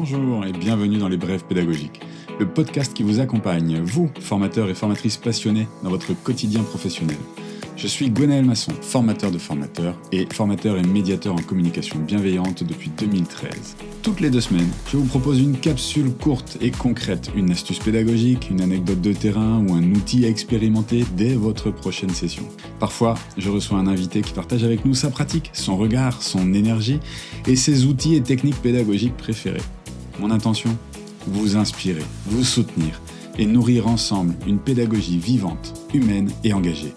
Bonjour et bienvenue dans les Brèves pédagogiques, le podcast qui vous accompagne, vous, formateurs et formatrices passionnés, dans votre quotidien professionnel. Je suis Gwenaël Masson, formateur de formateurs et formateur et médiateur en communication bienveillante depuis 2013. Toutes les 2 semaines, je vous propose une capsule courte et concrète, une astuce pédagogique, une anecdote de terrain ou un outil à expérimenter dès votre prochaine session. Parfois, je reçois un invité qui partage avec nous sa pratique, son regard, son énergie et ses outils et techniques pédagogiques préférés. Mon intention ? Vous inspirer, vous soutenir et nourrir ensemble une pédagogie vivante, humaine et engagée.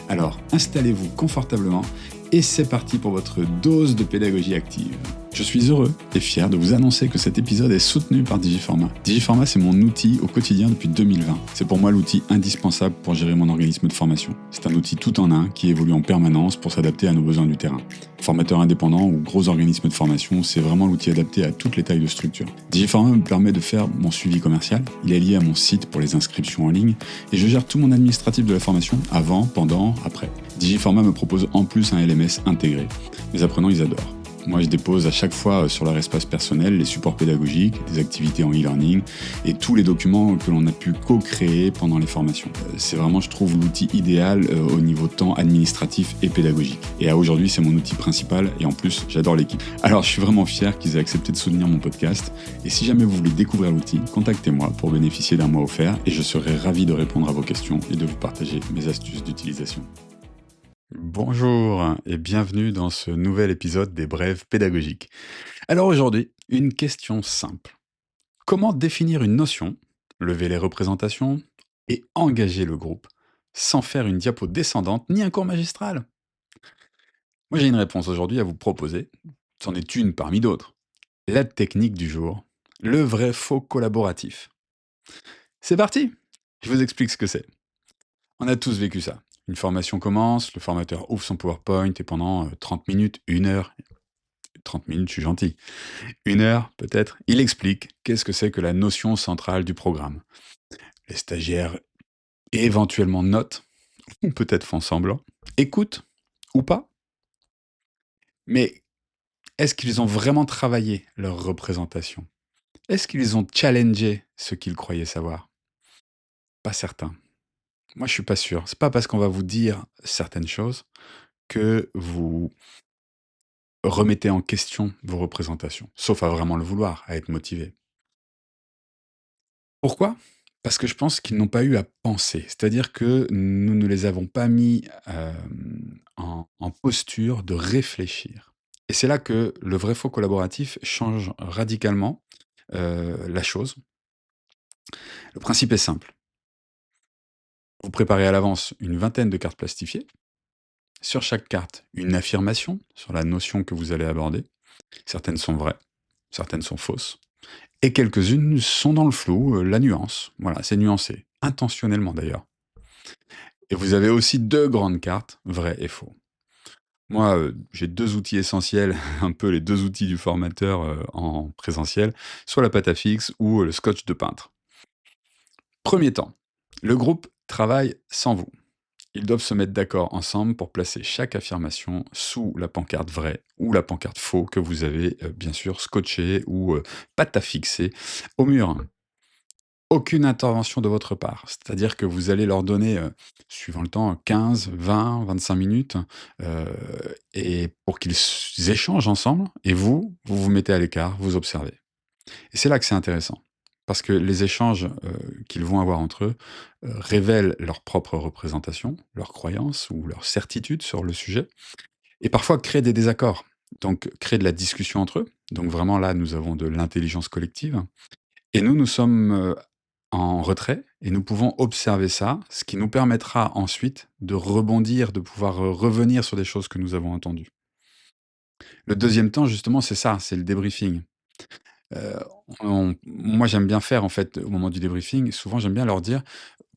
Alors, installez-vous confortablement et c'est parti pour votre dose de pédagogie active. Je suis heureux et fier de vous annoncer que cet épisode est soutenu par Digiforma. Digiforma, c'est mon outil au quotidien depuis 2020. C'est pour moi l'outil indispensable pour gérer mon organisme de formation. C'est un outil tout en un qui évolue en permanence pour s'adapter à nos besoins du terrain. Formateur indépendant ou gros organisme de formation, c'est vraiment l'outil adapté à toutes les tailles de structure. Digiforma me permet de faire mon suivi commercial. Il est lié à mon site pour les inscriptions en ligne et je gère tout mon administratif de la formation avant, pendant, après. Digiforma me propose en plus un LMS intégré. Mes apprenants, ils adorent. Moi, je dépose à chaque fois sur leur espace personnel les supports pédagogiques, des activités en e-learning et tous les documents que l'on a pu co-créer pendant les formations. C'est vraiment, je trouve, l'outil idéal au niveau temps administratif et pédagogique. Et aujourd'hui, c'est mon outil principal et en plus, j'adore l'équipe. Alors, je suis vraiment fier qu'ils aient accepté de soutenir mon podcast. Et si jamais vous voulez découvrir l'outil, contactez-moi pour bénéficier d'un mois offert et je serai ravi de répondre à vos questions et de vous partager mes astuces d'utilisation. Bonjour et bienvenue dans ce nouvel épisode des Brèves pédagogiques. Alors aujourd'hui, une question simple. Comment définir une notion, lever les représentations et engager le groupe sans faire une diapo descendante ni un cours magistral? Moi j'ai une réponse aujourd'hui à vous proposer. C'en est une parmi d'autres. La technique du jour, le vrai faux collaboratif. C'est parti! Je vous explique ce que c'est. On a tous vécu ça. Une formation commence, le formateur ouvre son PowerPoint et pendant 30 minutes, 1 heure, 30 minutes, je suis gentil, 1 heure peut-être, il explique qu'est-ce que c'est que la notion centrale du programme. Les stagiaires éventuellement notent, ou peut-être font semblant, écoutent ou pas, mais est-ce qu'ils ont vraiment travaillé leur représentation? Est-ce qu'ils ont challengé ce qu'ils croyaient savoir? Pas certain. Moi, je suis pas sûr. C'est pas parce qu'on va vous dire certaines choses que vous remettez en question vos représentations, sauf à vraiment le vouloir, à être motivé. Pourquoi? Parce que je pense qu'ils n'ont pas eu à penser. C'est-à-dire que nous ne les avons pas mis en posture de réfléchir. Et c'est là que le vrai faux collaboratif change radicalement la chose. Le principe est simple. Vous préparez à l'avance une vingtaine de cartes plastifiées. Sur chaque carte, une affirmation sur la notion que vous allez aborder. Certaines sont vraies, certaines sont fausses. Et quelques-unes sont dans le flou, la nuance. Voilà, c'est nuancé, intentionnellement d'ailleurs. Et vous avez aussi 2 grandes cartes, vrai et faux. Moi, j'ai 2 outils essentiels, un peu les 2 outils du formateur, en présentiel, soit la pâte à fixe ou le scotch de peintre. Premier temps, le groupe travaille sans vous. Ils doivent se mettre d'accord ensemble pour placer chaque affirmation sous la pancarte vraie ou la pancarte faux que vous avez, bien sûr scotchée ou, pâte à fixer au mur. Aucune intervention de votre part. C'est-à-dire que vous allez leur donner, suivant le temps, 15, 20, 25 minutes, heu et pour qu'ils échangent ensemble et vous vous mettez à l'écart, vous observez. Et c'est là que c'est intéressant. Parce que les échanges, qu'ils vont avoir entre eux, révèlent leur propre représentation, leurs croyances ou leurs certitudes sur le sujet et parfois créent des désaccords. Donc créer de la discussion entre eux. Donc vraiment là, nous avons de l'intelligence collective et nous sommes, en retrait et nous pouvons observer ça, ce qui nous permettra ensuite de rebondir, de pouvoir, revenir sur des choses que nous avons entendues. Le deuxième temps justement, c'est ça, c'est le débriefing. Heu, moi j'aime bien faire en fait, au moment du débriefing, souvent j'aime bien leur dire,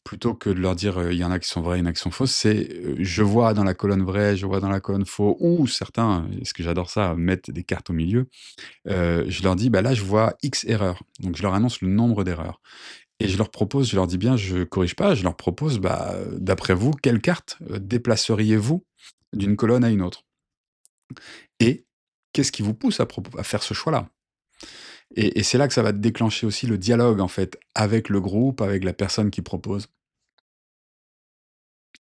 plutôt que de leur dire, il y en a qui sont vraies, il y en a qui sont fausses, c'est, je vois dans la colonne vraie, je vois dans la colonne faux ou certains, parce que j'adore ça, mettent des cartes au milieu. Je leur dis: «Bah là je vois X erreurs». Donc je leur annonce le nombre d'erreurs. Et je leur propose, je leur dis bien, je corrige pas, je leur propose, bah, d'après vous, quelle carte, déplaceriez-vous d'une colonne à une autre? Et qu'est-ce qui vous pousse à faire ce choix-là? Et c'est là que ça va déclencher aussi le dialogue, en fait, avec le groupe, avec la personne qui propose.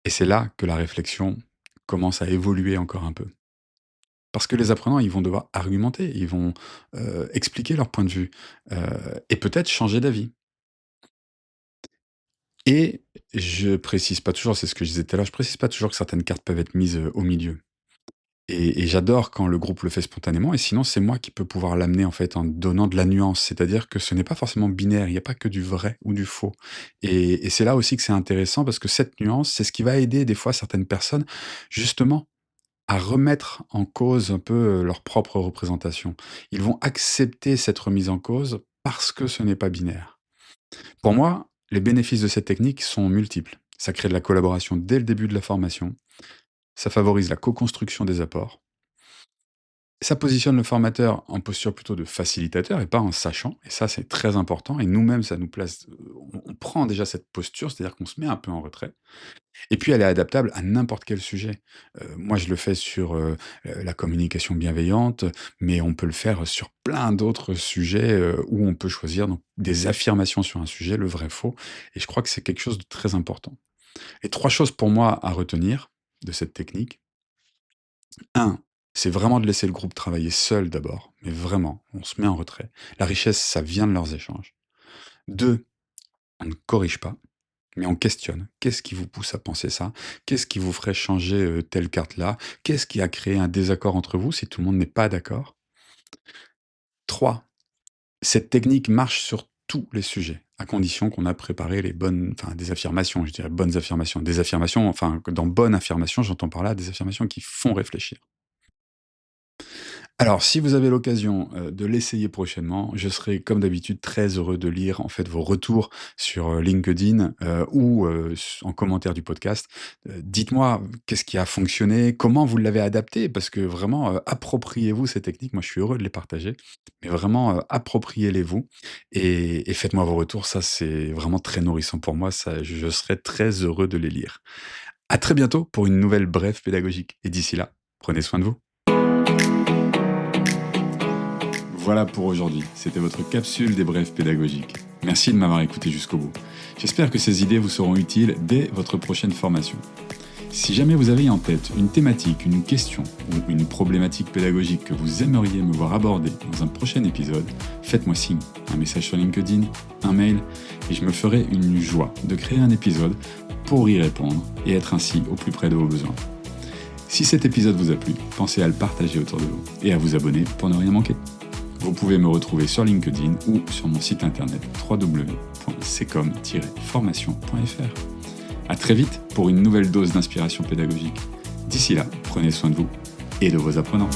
Et c'est là que la réflexion commence à évoluer encore un peu. Parce que les apprenants, ils vont devoir argumenter, ils vont, expliquer leur point de vue, heu et peut-être changer d'avis. Et je précise pas toujours, c'est ce que je disais tout à l'heure, je précise pas toujours que certaines cartes peuvent être mises, au milieu. Et j'adore quand le groupe le fait spontanément et sinon c'est moi qui peux pouvoir l'amener en fait en donnant de la nuance. C'est-à-dire que ce n'est pas forcément binaire, il n'y a pas que du vrai ou du faux. Et c'est là aussi que c'est intéressant parce que cette nuance, c'est ce qui va aider des fois certaines personnes justement à remettre en cause un peu, leur propre représentation. Ils vont accepter cette remise en cause parce que ce n'est pas binaire. Pour moi, les bénéfices de cette technique sont multiples. Ça crée de la collaboration dès le début de la formation, ça favorise la co-construction des apports, ça positionne le formateur en posture plutôt de facilitateur et pas en sachant, et ça c'est très important, et nous-mêmes ça nous place, on prend déjà cette posture, c'est-à-dire qu'on se met un peu en retrait. Et puis elle est adaptable à n'importe quel sujet. Moi je le fais sur, la communication bienveillante, mais on peut le faire sur plein d'autres sujets, où on peut choisir donc des affirmations sur un sujet, le vrai faux, et je crois que c'est quelque chose de très important. Et 3 choses pour moi à retenir de cette technique. Un, c'est vraiment de laisser le groupe travailler seul d'abord, mais vraiment, on se met en retrait. La richesse, ça vient de leurs échanges. 2, on ne corrige pas, mais on questionne. Qu'est-ce qui vous pousse à penser ça? Qu'est-ce qui vous ferait changer, telle carte-là? Qu'est-ce qui a créé un désaccord entre vous si tout le monde n'est pas d'accord? 3, cette technique marche sur tous les sujets, à condition qu'on a préparé les bonnes, enfin des affirmations, je dirais bonnes affirmations. Des affirmations, enfin, dans bonne affirmation, j'entends par là des affirmations qui font réfléchir. Alors, si vous avez l'occasion, de l'essayer prochainement, je serai comme d'habitude très heureux de lire, en fait, vos retours sur, LinkedIn, ou, s en commentaire du podcast. Dites-moi qu'est-ce qui a fonctionné? Comment vous l'avez adapté? Parce que vraiment, appropriez-vous ces techniques. Moi, je suis heureux de les partager, mais vraiment, appropriez-les-vous et faites-moi vos retours. Ça, c'est vraiment très nourrissant pour moi. Ça, je serai très heureux de les lire. À très bientôt pour une nouvelle brève pédagogique et d'ici là, prenez soin de vous. Voilà pour aujourd'hui, c'était votre capsule des brèves pédagogiques. Merci de m'avoir écouté jusqu'au bout. J'espère que ces idées vous seront utiles dès votre prochaine formation. Si jamais vous avez en tête une thématique, une question ou une problématique pédagogique que vous aimeriez me voir aborder dans un prochain épisode, faites-moi signe, un message sur LinkedIn, un mail, et je me ferai une joie de créer un épisode pour y répondre et être ainsi au plus près de vos besoins. Si cet épisode vous a plu, pensez à le partager autour de vous et à vous abonner pour ne rien manquer. Vous pouvez me retrouver sur LinkedIn ou sur mon site internet www.secom-formation.fr. À très vite pour une nouvelle dose d'inspiration pédagogique. D'ici là, prenez soin de vous et de vos apprenants.